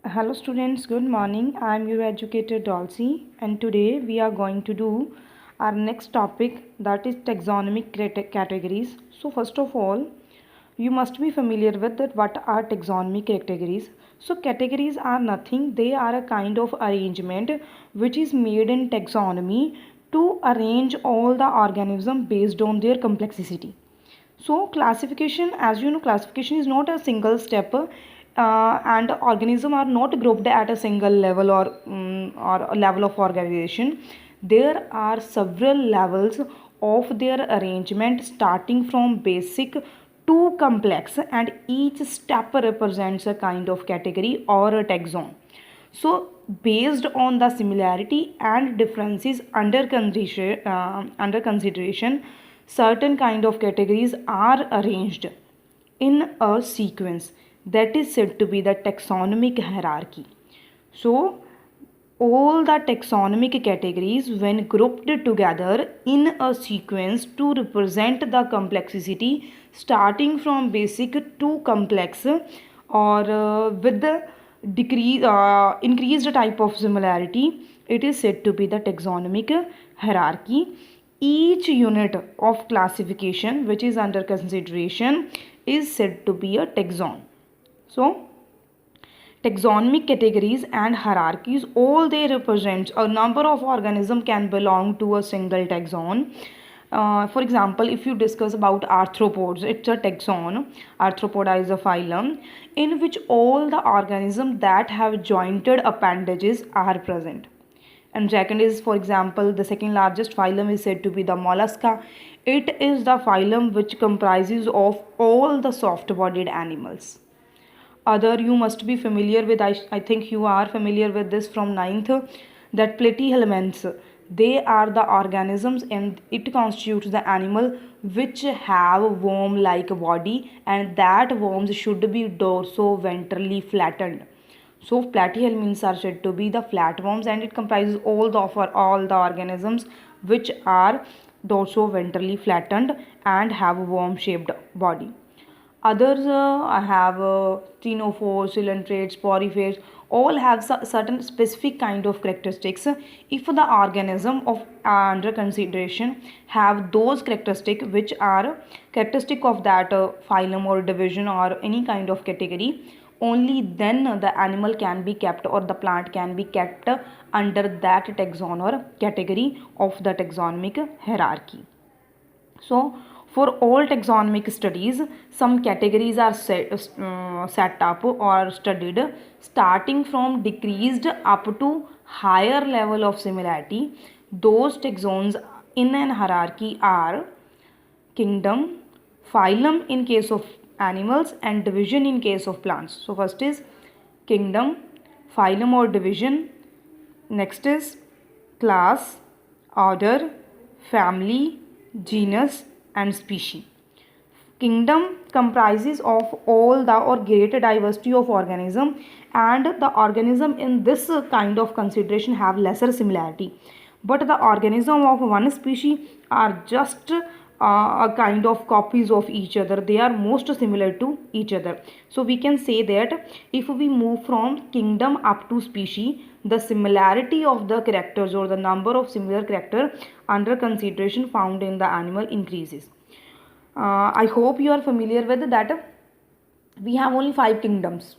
Hello students, good morning. I am your educator Dolce and today we are going to do our next topic, that is taxonomic categories. So first of all, you must be familiar with that what are taxonomic categories. So categories are nothing, they are a kind of arrangement which is made in taxonomy to arrange all the organisms based on their complexity. So classification, as you know, classification is not a single step, and organisms are not grouped at a single level or a level of organization. There are several levels of their arrangement starting from basic to complex, and each step represents a kind of category or a taxon. So based on the similarity and differences under consideration, certain kind of categories are arranged in a sequence that is said to be the taxonomic hierarchy. So all the taxonomic categories when grouped together in a sequence to represent the complexity starting from basic to complex, or with the increased type of similarity, it is said to be the taxonomic hierarchy. Each unit of classification which is under consideration is said to be a taxon. So taxonomic categories and hierarchies, all they represent a number of organisms can belong to a single taxon. For example, if you discuss about arthropods, it's a taxon. Arthropoda is a phylum in which all the organisms that have jointed appendages are present. And second is, for example, the second largest phylum is said to be the mollusca. It is the phylum which comprises of all the soft-bodied animals. Other, you must be familiar with, I think you are familiar with this from ninth, that platyhelminths, they are the organisms and it constitutes the animal which have worm like body, and that worms should be dorso-ventrally flattened. So platyhelminths are said to be the flatworms, and it comprises all the organisms which are dorso-ventrally flattened and have a worm-shaped body. Others have ctenophores, coelentrates, porifers, all have certain specific kind of characteristics. If the organism of under consideration have those characteristics which are characteristic of that phylum or division or any kind of category, only then the animal can be kept or the plant can be kept under that taxon or category of the taxonomic hierarchy. So, for all taxonomic studies, some categories are set up or studied starting from decreased up to higher level of similarity. Those taxons in an hierarchy are kingdom, phylum in case of animals, and division in case of plants. So, first is kingdom, phylum or division. Next is class, order, family, genus, and species. Kingdom comprises of all the or greater diversity of organism, and the organism in this kind of consideration have lesser similarity, but the organism of one species are just a kind of copies of each other. They are most similar to each other. So we can say that if we move from kingdom up to species, the similarity of the characters or the number of similar character under consideration found in the animal increases. I hope you are familiar with that. We have only 5 kingdoms,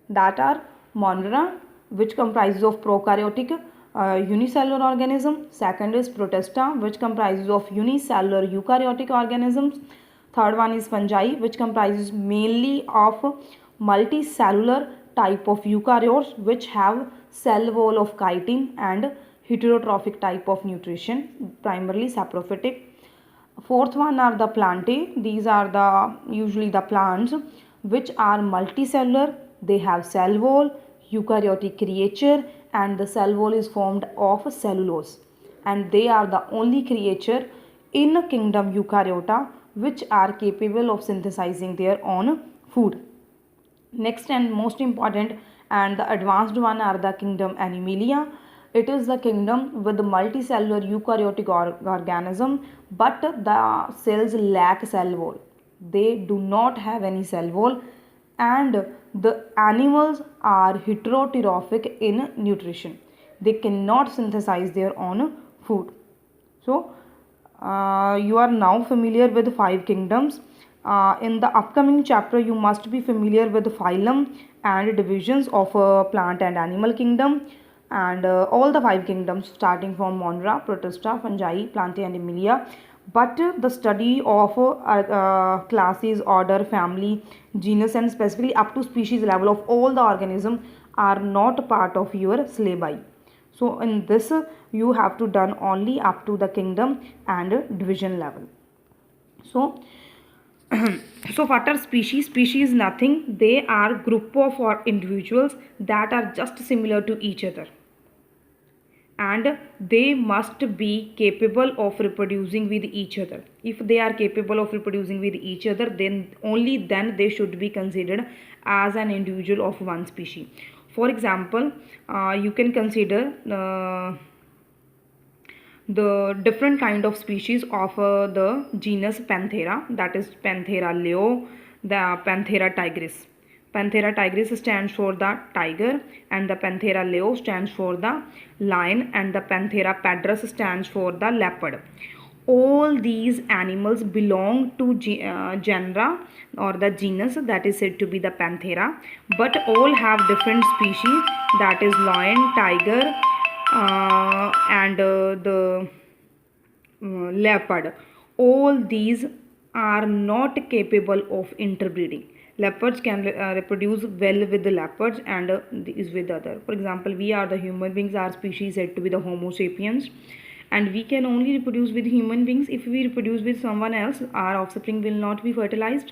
that are Monera, which comprises of prokaryotic unicellular organism. Second is Protista, which comprises of unicellular eukaryotic organisms. Third one is Fungi, which comprises mainly of multicellular type of eukaryotes which have cell wall of chitin and heterotrophic type of nutrition, primarily saprophytic. Fourth one are the plantae. These are the usually the plants which are multicellular. They have cell wall, eukaryotic creature, and the cell wall is formed of cellulose. And they are the only creature in kingdom Eukaryota which are capable of synthesizing their own food. Next and most important and the advanced one are the kingdom Animalia. It is the kingdom with the multicellular eukaryotic organism, but the cells lack cell wall. They do not have any cell wall, and the animals are heterotrophic in nutrition. They cannot synthesize their own food. So, you are now familiar with five kingdoms. In the upcoming chapter, you must be familiar with phylum and divisions of plant and animal kingdom, and all the five kingdoms starting from Monera, Protista, Fungi, Plantae and Animalia. But the study of classes, order, family, genus and specifically up to species level of all the organisms are not part of your syllabi. So in this you have to done only up to the kingdom and division level. So so what are species? Species nothing. They are group of or individuals that are just similar to each other, and they must be capable of reproducing with each other. If they are capable of reproducing with each other, then only then they should be considered as an individual of one species. For example, you can consider the different kind of species of the genus Panthera, that is Panthera leo, the Panthera tigris. Panthera tigris stands for the tiger, and the Panthera leo stands for the lion, and the Panthera pardus stands for the leopard. All these animals belong to genera or the genus that is said to be the Panthera, but all have different species, that is lion, tiger, and the leopard. All these are not capable of interbreeding. Leopards can reproduce well with the leopards and is with other. For example, we are the human beings, our species said to be the Homo sapiens, and we can only reproduce with human beings. If we reproduce with someone else, our offspring will not be fertilized.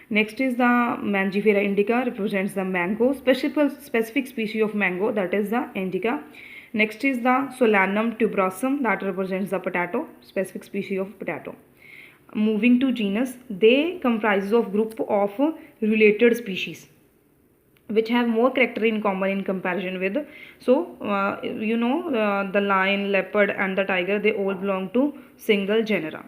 Next is the Mangifera indica, represents the mango, specific species of mango, that is the indica. Next is the Solanum tuberosum, that represents the potato, specific species of potato. Moving to genus, they comprise of group of related species which have more character in common in comparison with. So the lion, leopard and the tiger, they all belong to single genera.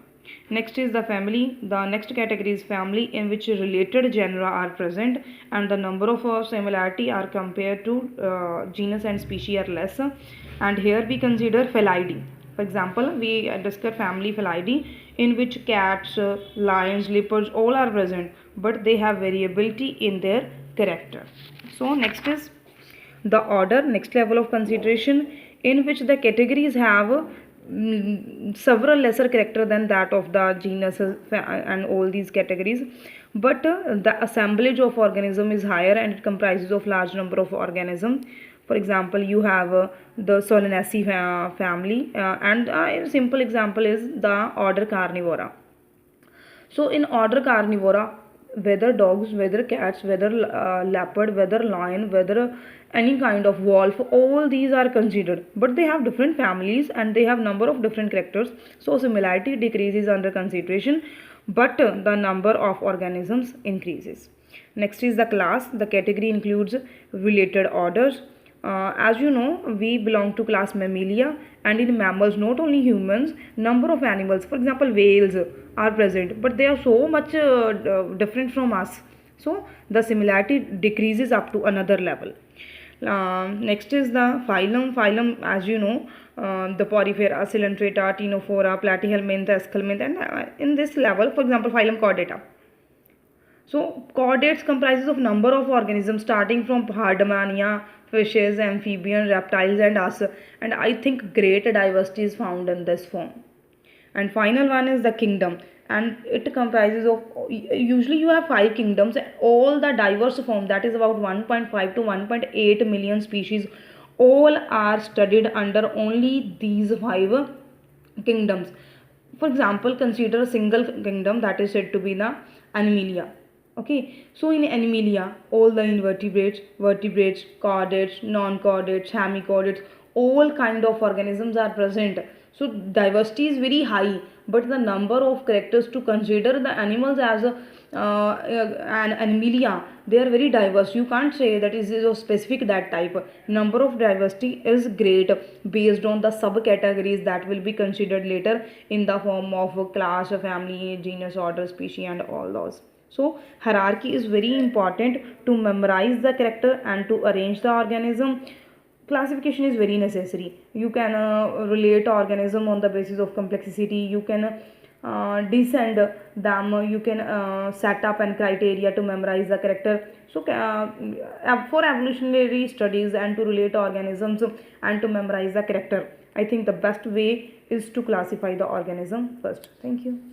Next is the family. The next category is family, in which related genera are present and the number of similarity are compared to genus and species are less. And here we consider Felidae. For example, we discuss family Felidae, in which cats, lions, leopards all are present, but they have variability in their character. So next is the order, next level of consideration, in which the categories have several lesser character than that of the genus and all these categories, but the assemblage of organism is higher and it comprises of large number of organisms. For example, you have the Solanaceae family, and a simple example is the order Carnivora. So in order Carnivora, whether dogs, whether cats, whether leopard, whether lion, whether any kind of wolf, all these are considered, but they have different families and they have number of different characters. So similarity decreases under consideration, but the number of organisms increases. Next is the class. The category includes related orders. As you know, we belong to class Mammalia, and in mammals, not only humans, number of animals, for example whales are present, but they are so much different from us, so the similarity decreases up to another level. Next is the phylum. Phylum, as you know, the Porifera, Coelenterata, Ctenophora, Platyhelmintha, Esculmentha, and in this level, for example, phylum Chordata. So chordates comprises of number of organisms starting from Paardemania, fishes, amphibians, reptiles and us, and I think great diversity is found in this form. And final one is the kingdom, and it comprises of, usually you have five kingdoms, all the diverse form, that is about 1.5 to 1.8 million species, all are studied under only these five kingdoms. For example, consider a single kingdom that is said to be the Animalia. Okay, so in Animalia, all the invertebrates, vertebrates, chordates, non-chordates, hemichordates, all kind of organisms are present. So diversity is very high, but the number of characters to consider the animals as an Animalia, they are very diverse. You can't say that is a specific that type. Number of diversity is great based on the subcategories that will be considered later in the form of class, family, genus, order, species, and all those. So hierarchy is very important to memorize the character and to arrange the organism. Classification is very necessary. You can relate organism on the basis of complexity. You can descend them. You can set up an criteria to memorize the character. So for evolutionary studies and to relate organisms and to memorize the character, I think the best way is to classify the organism first. Thank you.